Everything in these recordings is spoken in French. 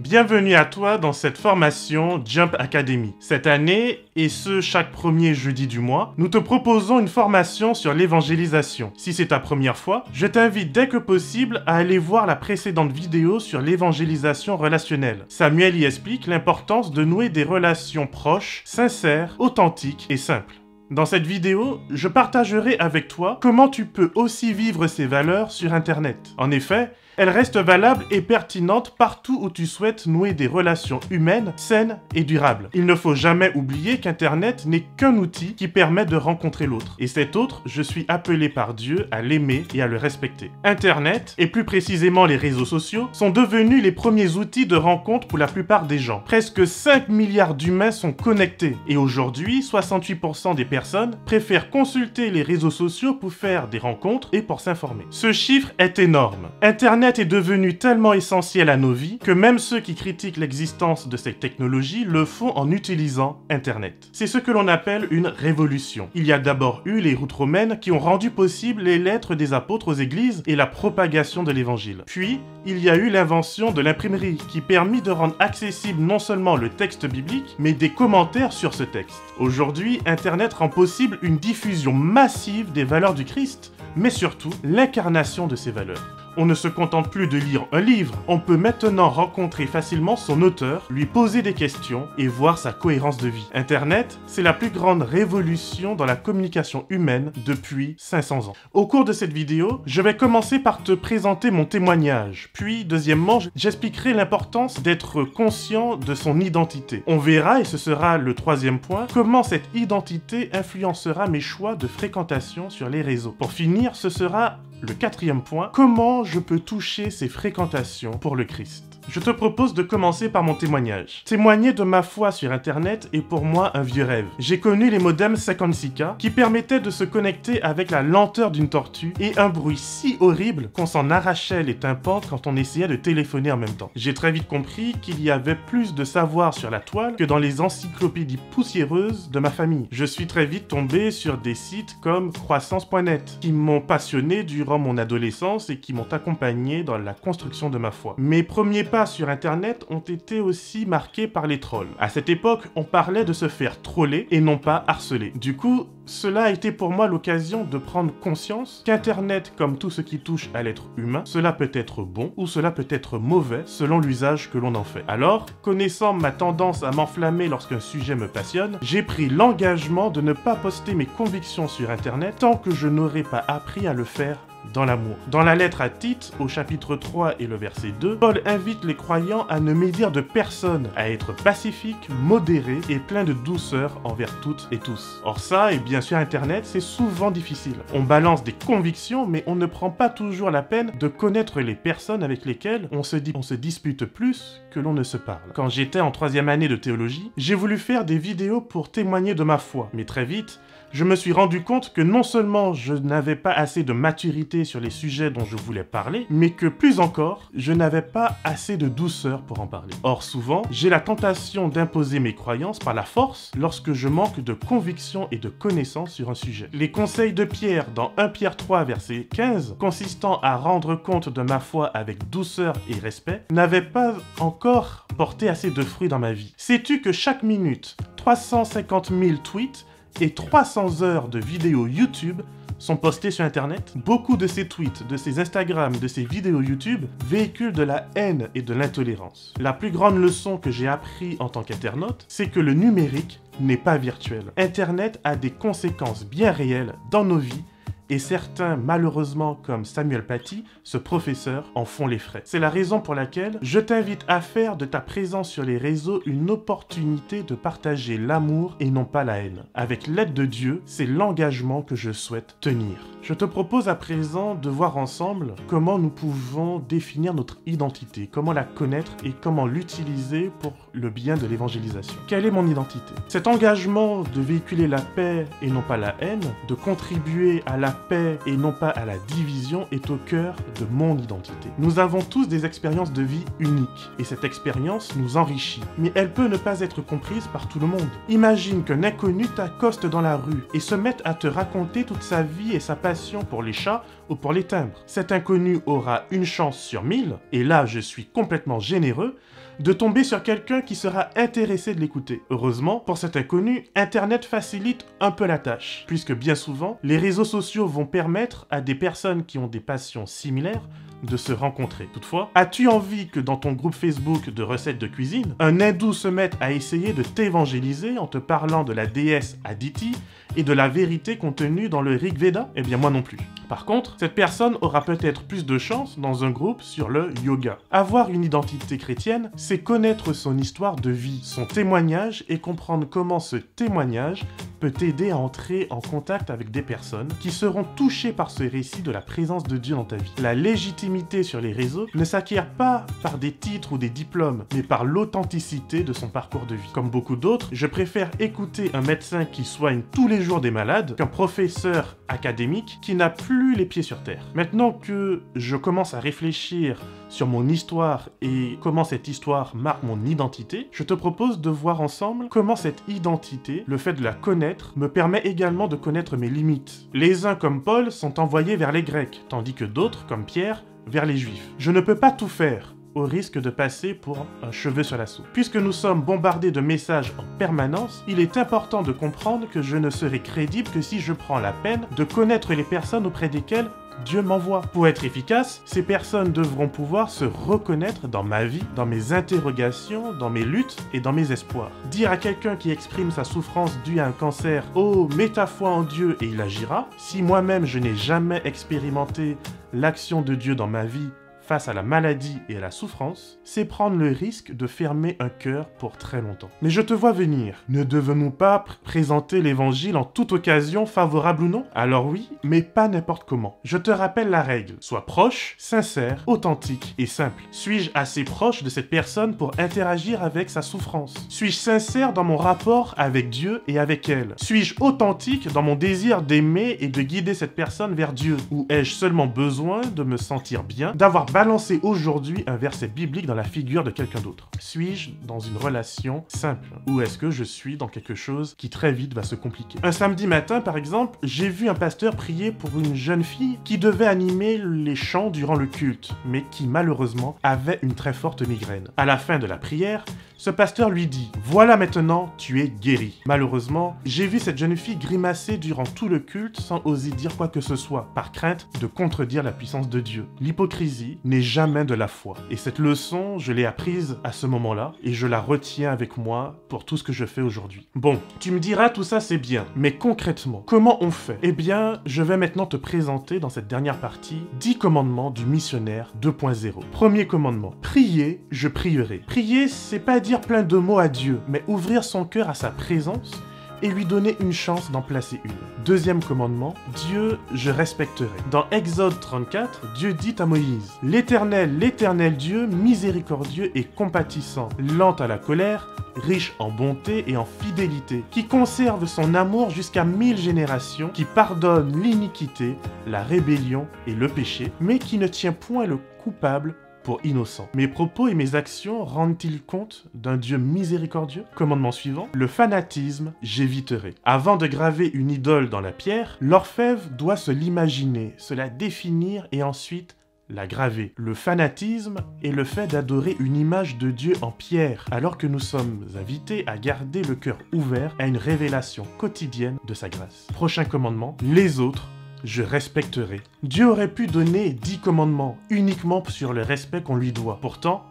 Bienvenue à toi dans cette formation Jump Academy. Cette année, et ce chaque premier jeudi du mois, nous te proposons une formation sur l'évangélisation. Si c'est ta première fois, je t'invite dès que possible à aller voir la précédente vidéo sur l'évangélisation relationnelle. Samuel y explique l'importance de nouer des relations proches, sincères, authentiques et simples. Dans cette vidéo, je partagerai avec toi comment tu peux aussi vivre ces valeurs sur Internet. En effet, elles restent valables et pertinentes partout où tu souhaites nouer des relations humaines, saines et durables. Il ne faut jamais oublier qu'Internet n'est qu'un outil qui permet de rencontrer l'autre. Et cet autre, je suis appelé par Dieu à l'aimer et à le respecter. Internet, et plus précisément les réseaux sociaux, sont devenus les premiers outils de rencontre pour la plupart des gens. Presque 5 milliards d'humains sont connectés. Et aujourd'hui, 68% des personnes préfèrent consulter les réseaux sociaux pour faire des rencontres et pour s'informer. Ce chiffre est énorme. Internet est devenu tellement essentiel à nos vies que même ceux qui critiquent l'existence de cette technologie le font en utilisant Internet. C'est ce que l'on appelle une révolution. Il y a d'abord eu les routes romaines qui ont rendu possible les lettres des apôtres aux églises et la propagation de l'évangile. Puis, il y a eu l'invention de l'imprimerie qui permit de rendre accessible non seulement le texte biblique, mais des commentaires sur ce texte. Aujourd'hui, Internet rend possible une diffusion massive des valeurs du Christ, mais surtout l'incarnation de ces valeurs. On ne se contente plus de lire un livre, on peut maintenant rencontrer facilement son auteur, lui poser des questions et voir sa cohérence de vie. Internet, c'est la plus grande révolution dans la communication humaine depuis 500 ans. Au cours de cette vidéo, je vais commencer par te présenter mon témoignage, puis deuxièmement, j'expliquerai l'importance d'être conscient de son identité. On verra, et ce sera le troisième point, comment cette identité influencera mes choix de fréquentation sur les réseaux. Pour finir, ce sera le quatrième point, comment je peux toucher ces fréquentations pour le Christ. Je te propose de commencer par mon témoignage. Témoigner de ma foi sur Internet est pour moi un vieux rêve. J'ai connu les modems 56K qui permettaient de se connecter avec la lenteur d'une tortue et un bruit si horrible qu'on s'en arrachait les tympans quand on essayait de téléphoner en même temps. J'ai très vite compris qu'il y avait plus de savoir sur la toile que dans les encyclopédies poussiéreuses de ma famille. Je suis très vite tombé sur des sites comme croissance.net qui m'ont passionné durant mon adolescence et qui m'ont accompagné dans la construction de ma foi. Mes premiers pas sur Internet ont été aussi marqués par les trolls. À cette époque, on parlait de se faire troller et non pas harceler. Du coup, cela a été pour moi l'occasion de prendre conscience qu'Internet, comme tout ce qui touche à l'être humain, cela peut être bon ou cela peut être mauvais selon l'usage que l'on en fait. Alors, connaissant ma tendance à m'enflammer lorsqu'un sujet me passionne, j'ai pris l'engagement de ne pas poster mes convictions sur Internet tant que je n'aurais pas appris à le faire dans l'amour. Dans la lettre à Tite, au chapitre 3 et le verset 2, Paul invite les croyants à ne médire de personne, à être pacifiques, modérés et pleins de douceur envers toutes et tous. Or ça, et bien sûr Internet, c'est souvent difficile. On balance des convictions, mais on ne prend pas toujours la peine de connaître les personnes avec lesquelles on se dispute plus que l'on ne se parle. Quand j'étais en 3e année de théologie, j'ai voulu faire des vidéos pour témoigner de ma foi, mais très vite, je me suis rendu compte que non seulement je n'avais pas assez de maturité sur les sujets dont je voulais parler, mais que plus encore, je n'avais pas assez de douceur pour en parler. Or souvent, j'ai la tentation d'imposer mes croyances par la force lorsque je manque de conviction et de connaissance sur un sujet. Les conseils de Pierre dans 1 Pierre 3 verset 15, consistant à rendre compte de ma foi avec douceur et respect, n'avaient pas encore porté assez de fruits dans ma vie. Sais-tu que chaque minute, 350 000 tweets et 300 heures de vidéos YouTube sont postés sur Internet? Beaucoup de ces tweets, de ces Instagram, de ces vidéos YouTube véhiculent de la haine et de l'intolérance. La plus grande leçon que j'ai appris en tant qu'internaute, c'est que le numérique n'est pas virtuel. Internet a des conséquences bien réelles dans nos vies et certains, malheureusement, comme Samuel Paty, ce professeur, en font les frais. C'est la raison pour laquelle je t'invite à faire de ta présence sur les réseaux une opportunité de partager l'amour et non pas la haine. Avec l'aide de Dieu, c'est l'engagement que je souhaite tenir. Je te propose à présent de voir ensemble comment nous pouvons définir notre identité, comment la connaître et comment l'utiliser pour le bien de l'évangélisation. Quelle est mon identité? Cet engagement de véhiculer la paix et non pas la haine, de contribuer à la paix et non pas à la division est au cœur de mon identité. Nous avons tous des expériences de vie uniques et cette expérience nous enrichit, mais elle peut ne pas être comprise par tout le monde. Imagine qu'un inconnu t'accoste dans la rue et se mette à te raconter toute sa vie et sa passion pour les chats ou pour les timbres. Cet inconnu aura une chance sur 1000, et là je suis complètement généreux, de tomber sur quelqu'un qui sera intéressé de l'écouter. Heureusement, pour cet inconnu, Internet facilite un peu la tâche, puisque bien souvent, les réseaux sociaux vont permettre à des personnes qui ont des passions similaires de se rencontrer. Toutefois, as-tu envie que dans ton groupe Facebook de recettes de cuisine, un hindou se mette à essayer de t'évangéliser en te parlant de la déesse Aditi et de la vérité contenue dans le Rig Veda? Eh bien moi non plus. Par contre, cette personne aura peut-être plus de chance dans un groupe sur le yoga. Avoir une identité chrétienne, c'est connaître son histoire de vie, son témoignage et comprendre comment ce témoignage peut t'aider à entrer en contact avec des personnes qui seront touchées par ce récit de la présence de Dieu dans ta vie. La légitimité sur les réseaux ne s'acquiert pas par des titres ou des diplômes, mais par l'authenticité de son parcours de vie. Comme beaucoup d'autres, je préfère écouter un médecin qui soigne tous les jours des malades qu'un professeur académique qui n'a plus les pieds sur terre. Maintenant que je commence à réfléchir sur mon histoire et comment cette histoire marque mon identité, je te propose de voir ensemble comment cette identité, le fait de la connaître, me permet également de connaître mes limites. Les uns comme Paul sont envoyés vers les Grecs, tandis que d'autres, comme Pierre, vers les Juifs. Je ne peux pas tout faire, au risque de passer pour un cheveu sur la soupe. Puisque nous sommes bombardés de messages en permanence, il est important de comprendre que je ne serai crédible que si je prends la peine de connaître les personnes auprès desquelles Dieu m'envoie. Pour être efficace, ces personnes devront pouvoir se reconnaître dans ma vie, dans mes interrogations, dans mes luttes et dans mes espoirs. Dire à quelqu'un qui exprime sa souffrance due à un cancer « Oh, mets ta foi en Dieu et il agira », si moi-même je n'ai jamais expérimenté l'action de Dieu dans ma vie face à la maladie et à la souffrance, c'est prendre le risque de fermer un cœur pour très longtemps. Mais je te vois venir. Ne devons-nous pas présenter l'évangile en toute occasion, favorable ou non? Alors oui, mais pas n'importe comment. Je te rappelle la règle. Sois proche, sincère, authentique et simple. Suis-je assez proche de cette personne pour interagir avec sa souffrance? Suis-je sincère dans mon rapport avec Dieu et avec elle? Suis-je authentique dans mon désir d'aimer et de guider cette personne vers Dieu? Ou ai-je seulement besoin de me sentir bien, d'avoir balancer aujourd'hui un verset biblique dans la figure de quelqu'un d'autre? Suis-je dans une relation simple? Ou est-ce que je suis dans quelque chose qui très vite va se compliquer? Un samedi matin, par exemple, j'ai vu un pasteur prier pour une jeune fille qui devait animer les chants durant le culte, mais qui malheureusement avait une très forte migraine. À la fin de la prière, ce pasteur lui dit « Voilà maintenant, tu es guéri ». Malheureusement, j'ai vu cette jeune fille grimacer durant tout le culte sans oser dire quoi que ce soit, par crainte de contredire la puissance de Dieu. L'hypocrisie n'est jamais de la foi. Et cette leçon, je l'ai apprise à ce moment-là, et je la retiens avec moi pour tout ce que je fais aujourd'hui. Bon, tu me diras tout ça c'est bien, mais concrètement, comment on fait? Eh bien, je vais maintenant te présenter dans cette dernière partie 10 commandements du missionnaire 2.0. Premier commandement, prier, je prierai. Prier, c'est pas dire plein de mots à Dieu, mais ouvrir son cœur à sa présence et lui donner une chance d'en placer une. Deuxième commandement, Dieu, je respecterai. Dans Exode 34, Dieu dit à Moïse, « l'Éternel Dieu, miséricordieux et compatissant, lent à la colère, riche en bonté et en fidélité, qui conserve son amour jusqu'à 1000 générations, qui pardonne l'iniquité, la rébellion et le péché, mais qui ne tient point le coupable pour innocent. Mes propos et mes actions rendent-ils compte d'un Dieu miséricordieux? Commandement suivant, le fanatisme, j'éviterai. Avant de graver une idole dans la pierre, l'orfèvre doit se l'imaginer, se la définir et ensuite la graver. Le fanatisme est le fait d'adorer une image de Dieu en pierre, alors que nous sommes invités à garder le cœur ouvert à une révélation quotidienne de sa grâce. Prochain commandement, les autres, je respecterai. Dieu aurait pu donner 10 commandements uniquement sur le respect qu'on lui doit. Pourtant,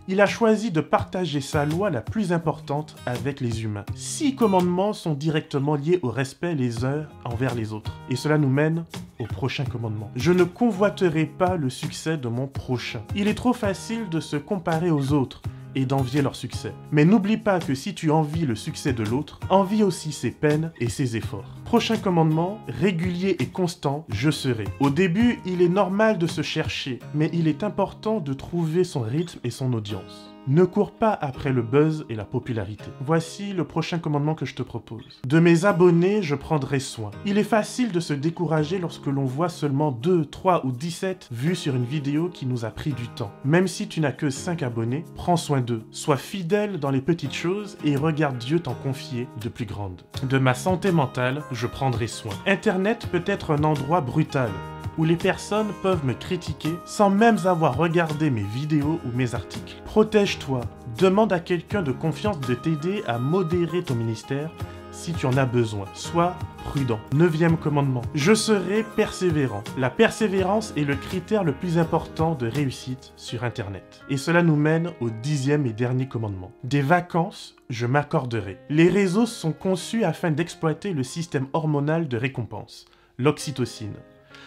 il a choisi de partager sa loi la plus importante avec les humains. 6 commandements sont directement liés au respect les uns envers les autres. Et cela nous mène au prochain commandement. Je ne convoiterai pas le succès de mon prochain. Il est trop facile de se comparer aux autres et d'envier leur succès. Mais n'oublie pas que si tu envies le succès de l'autre, envie aussi ses peines et ses efforts. Prochain commandement, régulier et constant, je serai. Au début, il est normal de se chercher, mais il est important de trouver son rythme et son audience. Ne cours pas après le buzz et la popularité. Voici le prochain commandement que je te propose. De mes abonnés, je prendrai soin. Il est facile de se décourager lorsque l'on voit seulement 2, 3 ou 17 vues sur une vidéo qui nous a pris du temps. Même si tu n'as que 5 abonnés, prends soin d'eux. Sois fidèle dans les petites choses et regarde Dieu t'en confier de plus grandes. De ma santé mentale, je prendrai soin. Internet peut être un endroit brutal, où les personnes peuvent me critiquer sans même avoir regardé mes vidéos ou mes articles. Protège-toi, Demande à quelqu'un de confiance de t'aider à modérer ton ministère si tu en as besoin. Sois prudent. 9e commandement. Je serai persévérant. La persévérance est le critère le plus important de réussite sur Internet. Et cela nous mène au 10e et dernier commandement. Des vacances, je m'accorderai. Les réseaux sont conçus afin d'exploiter le système hormonal de récompense, l'oxytocine.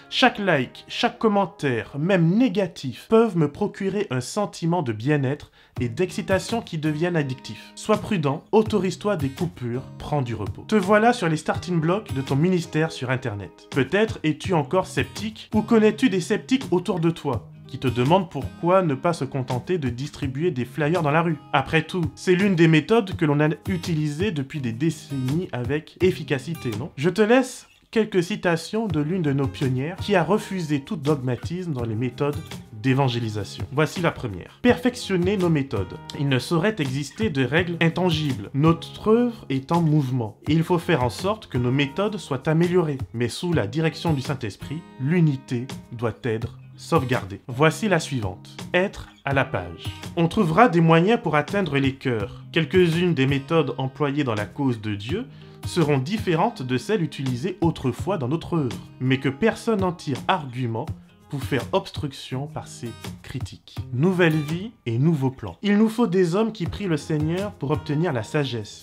Chaque like, chaque commentaire, même négatif, peuvent me procurer un sentiment de bien-être et d'excitation qui deviennent addictifs. Sois prudent, autorise-toi des coupures, prends du repos. Te voilà sur les starting blocks de ton ministère sur Internet. Peut-être es-tu encore sceptique ou connais-tu des sceptiques autour de toi qui te demandent pourquoi ne pas se contenter de distribuer des flyers dans la rue. Après tout, c'est l'une des méthodes que l'on a utilisées depuis des décennies avec efficacité, non? Je te laisse quelques citations de l'une de nos pionnières qui a refusé tout dogmatisme dans les méthodes d'évangélisation. Voici la première. Perfectionner nos méthodes. Il ne saurait exister de règles intangibles. Notre œuvre est en mouvement. Et il faut faire en sorte que nos méthodes soient améliorées. Mais sous la direction du Saint-Esprit, l'unité doit être sauvegardée. Voici la suivante. Être à la page. On trouvera des moyens pour atteindre les cœurs. Quelques-unes des méthodes employées dans la cause de Dieu seront différentes de celles utilisées autrefois dans notre œuvre, mais que personne n'en tire argument pour faire obstruction par ses critiques. Nouvelle vie et nouveaux plans. Il nous faut des hommes qui prient le Seigneur pour obtenir la sagesse,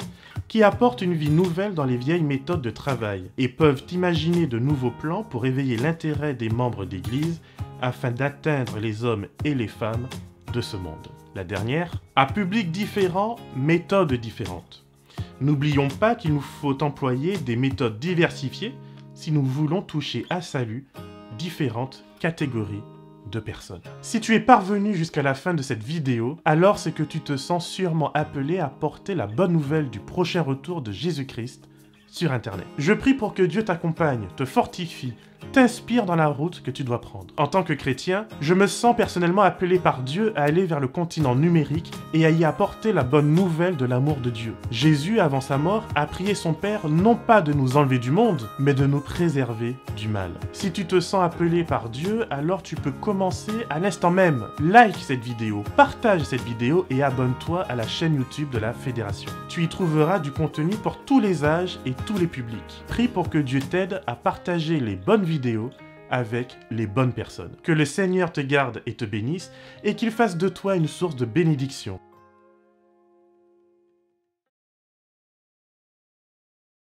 qui apportent une vie nouvelle dans les vieilles méthodes de travail et peuvent imaginer de nouveaux plans pour éveiller l'intérêt des membres d'Église afin d'atteindre les hommes et les femmes de ce monde. La dernière, à public différent, méthodes différentes. N'oublions pas qu'il nous faut employer des méthodes diversifiées si nous voulons toucher à salut différentes catégories de personnes. Si tu es parvenu jusqu'à la fin de cette vidéo, alors c'est que tu te sens sûrement appelé à porter la bonne nouvelle du prochain retour de Jésus-Christ sur Internet. Je prie pour que Dieu t'accompagne, te fortifie, t'inspire dans la route que tu dois prendre. En tant que chrétien, je me sens personnellement appelé par Dieu à aller vers le continent numérique et à y apporter la bonne nouvelle de l'amour de Dieu. Jésus, avant sa mort, a prié son Père non pas de nous enlever du monde, mais de nous préserver du mal. Si tu te sens appelé par Dieu, alors tu peux commencer à l'instant même. Like cette vidéo, partage cette vidéo et abonne-toi à la chaîne YouTube de la Fédération. Tu y trouveras du contenu pour tous les âges et tous les publics. Prie pour que Dieu t'aide à partager les bonnes vidéos avec les bonnes personnes. Que le Seigneur te garde et te bénisse et qu'il fasse de toi une source de bénédiction.